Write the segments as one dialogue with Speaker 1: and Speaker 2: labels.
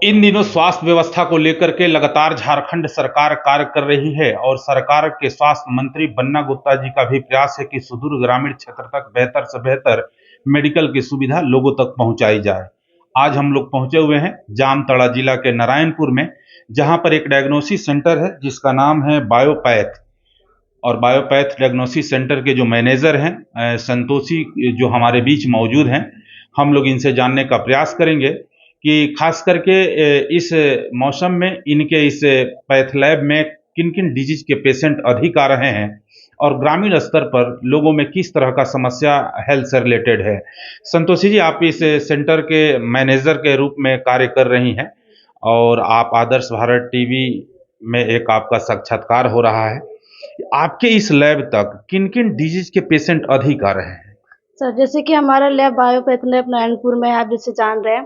Speaker 1: इन दिनों स्वास्थ्य व्यवस्था को लेकर के लगातार झारखंड सरकार कार्य कर रही है और सरकार के स्वास्थ्य मंत्री बन्ना गुप्ता जी का भी प्रयास है कि सुदूर ग्रामीण क्षेत्र तक बेहतर से बेहतर मेडिकल की सुविधा लोगों तक पहुंचाई जाए। आज हम लोग पहुंचे हुए हैं जामताड़ा जिला के नारायणपुर में, जहां पर एक डायग्नोसिस सेंटर है जिसका नाम है बायोपैथ। और बायोपैथ डायग्नोसिस सेंटर के जो मैनेजर हैं संतोषी, जो हमारे बीच मौजूद हैं, हम लोग इनसे जानने का प्रयास करेंगे कि खास करके इस मौसम में इनके इस पैथ लैब में किन किन डिजीज के पेशेंट अधिक आ रहे हैं और ग्रामीण स्तर पर लोगों में किस तरह का समस्या हेल्थ से रिलेटेड है। संतोषी जी, आप इस सेंटर के मैनेजर के रूप में कार्य कर रही हैं और आप आदर्श भारत टीवी में एक आपका साक्षात्कार हो रहा है। आपके इस लैब तक किन किन डिजीज के पेशेंट अधिक आ रहे हैं?
Speaker 2: सर, जैसे कि हमारा लैब बायोपैथ लैब नारायणपुर में है, आप जैसे जान रहे हैं,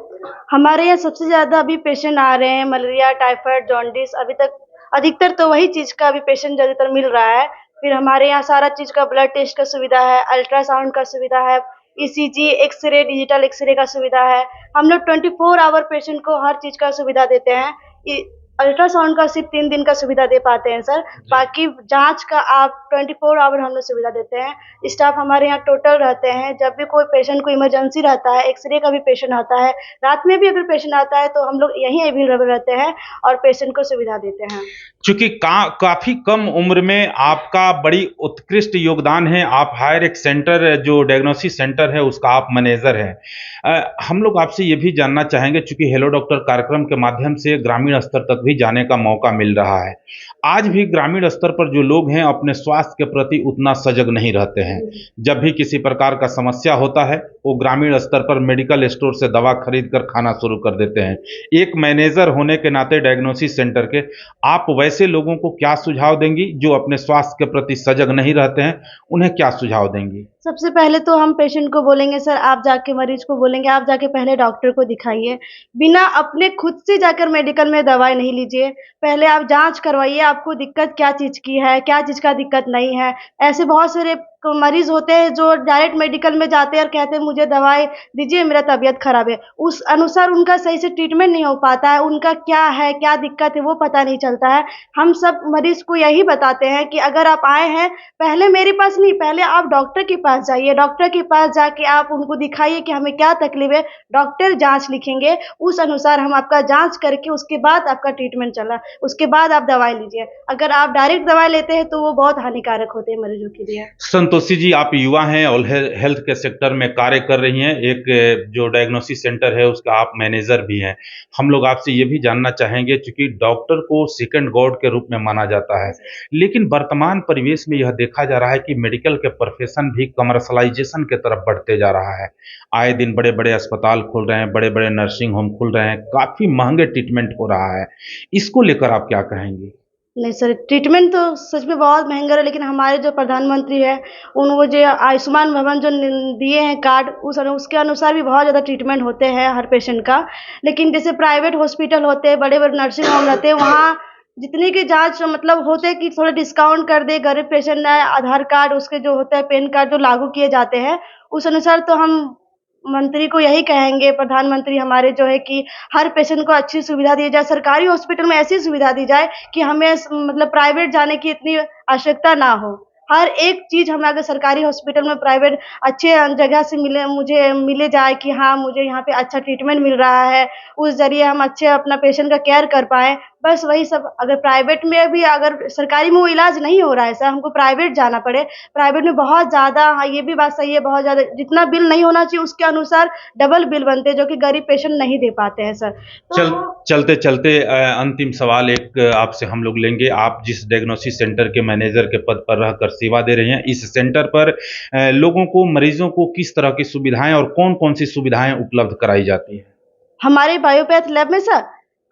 Speaker 2: हमारे यहाँ सबसे ज़्यादा अभी पेशेंट आ रहे हैं मलेरिया, टाइफाइड, जॉन्डिस। अभी तक अधिकतर तो वही चीज़ का अभी पेशेंट ज़्यादातर मिल रहा है। फिर हमारे यहाँ सारा चीज़ का ब्लड टेस्ट का सुविधा है, अल्ट्रासाउंड का सुविधा है, ईसीजी, एक्सरे, डिजिटल एक्सरे का सुविधा है। हम लोग 24 आवर पेशेंट को हर चीज़ का सुविधा देते हैं। अल्ट्रासाउंड का सिर्फ 3 दिन का सुविधा दे पाते हैं सर, बाकी जांच का आप 24 आवर हम लोग सुविधा देते हैं। स्टाफ हमारे यहाँ टोटल रहते हैं। जब भी कोई पेशेंट को इमरजेंसी रहता है, एक्सरे का भी पेशेंट आता है, रात में भी अगर पेशेंट आता है तो हम लोग यहीं अवेलेबल रहते हैं और पेशेंट को सुविधा देते हैं।
Speaker 1: चूंकि काफी कम उम्र में आपका बड़ी उत्कृष्ट योगदान है, आप हायर एक सेंटर जो डायग्नोसिस सेंटर है उसका आप मैनेजर हैं। हम लोग आपसे ये भी जानना चाहेंगे, चूंकि हेलो डॉक्टर कार्यक्रम के माध्यम से ग्रामीण स्तर तक भी जाने का मौका मिल रहा है। आज भी ग्रामीण स्तर पर जो लोग हैं अपने स्वास्थ्य के प्रति उतना सजग नहीं रहते हैं। जब भी किसी प्रकार का समस्या होता है वो ग्रामीण स्तर पर मेडिकल स्टोर से दवा खरीद कर खाना शुरू कर देते हैं। एक मैनेजर होने के नाते डायग्नोसिस सेंटर के, आप वैसे लोगों को क्या सुझाव देंगी जो अपने स्वास्थ्य के प्रति सजग नहीं रहते हैं, उन्हें क्या सुझाव देंगी?
Speaker 2: सबसे पहले तो हम पेशेंट को बोलेंगे, सर आप जाके मरीज को बोलेंगे आप जाके पहले डॉक्टर को दिखाइए। बिना अपने खुद से जाकर मेडिकल में दवाई नहीं लीजिए। पहले आप जांच करवाइए, आपको दिक्कत क्या चीज़ की है, क्या चीज़ का दिक्कत नहीं है। ऐसे बहुत सारे मरीज होते हैं जो डायरेक्ट मेडिकल में जाते हैं और कहते हैं मुझे दवाई दीजिए, मेरा तबीयत खराब है। उस अनुसार उनका सही से ट्रीटमेंट नहीं हो पाता है, उनका क्या है, क्या दिक्कत है वो पता नहीं चलता है। हम सब मरीज को यही बताते हैं कि अगर आप आए हैं, पहले मेरे पास नहीं, पहले आप डॉक्टर के पास जाइए। डॉक्टर के पास जाके आप उनको दिखाइए कि हमें क्या तकलीफ है। डॉक्टर जाँच लिखेंगे, उस अनुसार हम आपका जाँच करके उसके बाद आपका ट्रीटमेंट चला, उसके बाद आप दवाई लीजिए। अगर आप डायरेक्ट दवाई लेते हैं तो वो बहुत हानिकारक होते हैं मरीजों के लिए।
Speaker 1: संतोषी जी, आप युवा हैं और हेल्थ के सेक्टर में कार्य कर रही हैं। एक जो डायग्नोसिस सेंटर है उसका आप मैनेजर भी हैं। हम लोग आपसे ये भी जानना चाहेंगे, चूंकि डॉक्टर को सेकंड गॉड के रूप में माना जाता है, लेकिन वर्तमान परिवेश में यह देखा जा रहा है कि मेडिकल के प्रोफेशन भी कमर्शलाइजेशन की तरफ बढ़ते जा रहा है। आए दिन बड़े बड़े अस्पताल खुल रहे हैं, बड़े बड़े नर्सिंग होम खुल रहे हैं, काफ़ी महंगे ट्रीटमेंट हो रहा है। इसको लेकर आप क्या कहेंगी?
Speaker 2: नहीं सर, ट्रीटमेंट तो सच में बहुत महंगा है, लेकिन हमारे जो प्रधानमंत्री है उन वो जो आयुष्मान भवन जो दिए हैं कार्ड, उसके अनुसार भी बहुत ज़्यादा ट्रीटमेंट होते हैं हर पेशेंट का। लेकिन जैसे प्राइवेट हॉस्पिटल होते हैं, बड़े बड़े नर्सिंग होम रहते हैं, वहाँ जितने की जांच मतलब होते हैं कि थोड़ा डिस्काउंट कर दे। गरीब पेशेंट है, आधार कार्ड उसके जो होता है, पैन कार्ड जो लागू किए जाते हैं, उस अनुसार तो हम मंत्री को यही कहेंगे, प्रधानमंत्री हमारे जो है कि हर पेशेंट को अच्छी सुविधा दी जाए। सरकारी हॉस्पिटल में ऐसी सुविधा दी जाए कि हमें मतलब प्राइवेट जाने की इतनी आवश्यकता ना हो। हर एक चीज़ हमें अगर सरकारी हॉस्पिटल में प्राइवेट अच्छे जगह से मुझे मिले जाए कि हाँ, मुझे यहाँ पे अच्छा ट्रीटमेंट मिल रहा है, उस ज़रिए हम अच्छे अपना पेशेंट का केयर कर पाएँ। बस वही सब। अगर प्राइवेट में भी, अगर सरकारी में वो इलाज नहीं हो रहा है सर, हमको प्राइवेट जाना पड़े। प्राइवेट में बहुत ज़्यादा, हाँ ये भी बात सही है, बहुत ज़्यादा जितना बिल नहीं होना चाहिए उसके अनुसार डबल बिल बनते हैं, जो कि गरीब पेशेंट नहीं दे पाते हैं सर।
Speaker 1: चलते चलते अंतिम सवाल एक आपसे हम लोग लेंगे। आप जिस डायग्नोसिस सेंटर के मैनेजर के पद पर रहकर सेवा दे रहे हैं, इस सेंटर पर लोगों को, मरीजों को किस तरह की सुविधाएं और कौन कौन सी सुविधाएं उपलब्ध कराई जाती हैं?
Speaker 2: हमारे बायोपैथ लैब में सर,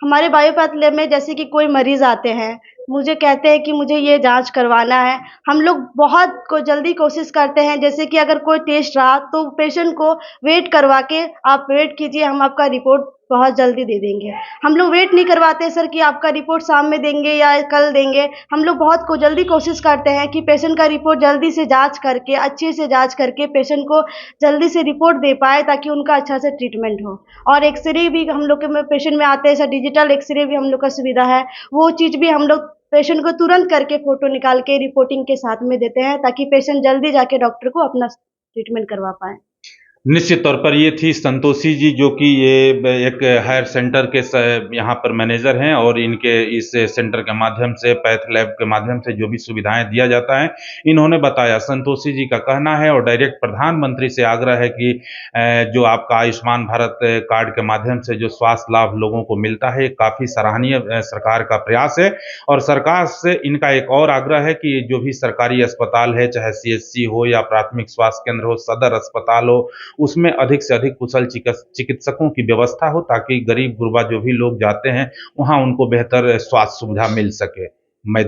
Speaker 2: हमारे बायोपैथ लैब में जैसे कि कोई मरीज आते हैं, मुझे कहते हैं कि मुझे ये जांच करवाना है, हम लोग बहुत जल्दी कोशिश करते हैं। जैसे कि अगर कोई टेस्ट रहा तो पेशेंट को वेट करवा के, आप वेट कीजिए, हम आपका रिपोर्ट बहुत जल्दी दे देंगे। हम लोग वेट नहीं करवाते सर कि आपका रिपोर्ट शाम में देंगे या कल देंगे। हम लोग बहुत जल्दी कोशिश करते हैं कि पेशेंट का रिपोर्ट जल्दी से जांच करके, अच्छे से जांच करके पेशेंट को जल्दी से रिपोर्ट दे पाए ताकि उनका अच्छा से ट्रीटमेंट हो। और एक्सरे भी हम लोग के में पेशेंट में आते हैं सर, डिजिटल एक्सरे भी हम लोग का सुविधा है। वो चीज़ भी हम लोग पेशेंट को तुरंत करके फ़ोटो निकाल के रिपोर्टिंग के साथ में देते हैं ताकि पेशेंट जल्दी जाके डॉक्टर को अपना ट्रीटमेंट करवा पाएँ।
Speaker 1: निश्चित तौर पर ये थी संतोषी जी, जो कि ये एक हायर सेंटर के यहाँ पर मैनेजर हैं और इनके इस सेंटर के माध्यम से, पैथ लैब के माध्यम से जो भी सुविधाएं दिया जाता है, इन्होंने बताया। संतोषी जी का कहना है और डायरेक्ट प्रधानमंत्री से आग्रह है कि जो आपका आयुष्मान भारत कार्ड के माध्यम से जो स्वास्थ्य लाभ लोगों को मिलता है, काफ़ी सराहनीय सरकार का प्रयास है। और सरकार से इनका एक और आग्रह है कि जो भी सरकारी अस्पताल है, चाहे CHC हो या प्राथमिक स्वास्थ्य केंद्र हो, सदर अस्पताल हो, उसमें अधिक से अधिक कुशल चिकित्सकों की व्यवस्था हो ताकि गरीब गुरबा जो भी लोग जाते हैं वहां उनको बेहतर स्वास्थ्य सुविधा मिल सके। मैं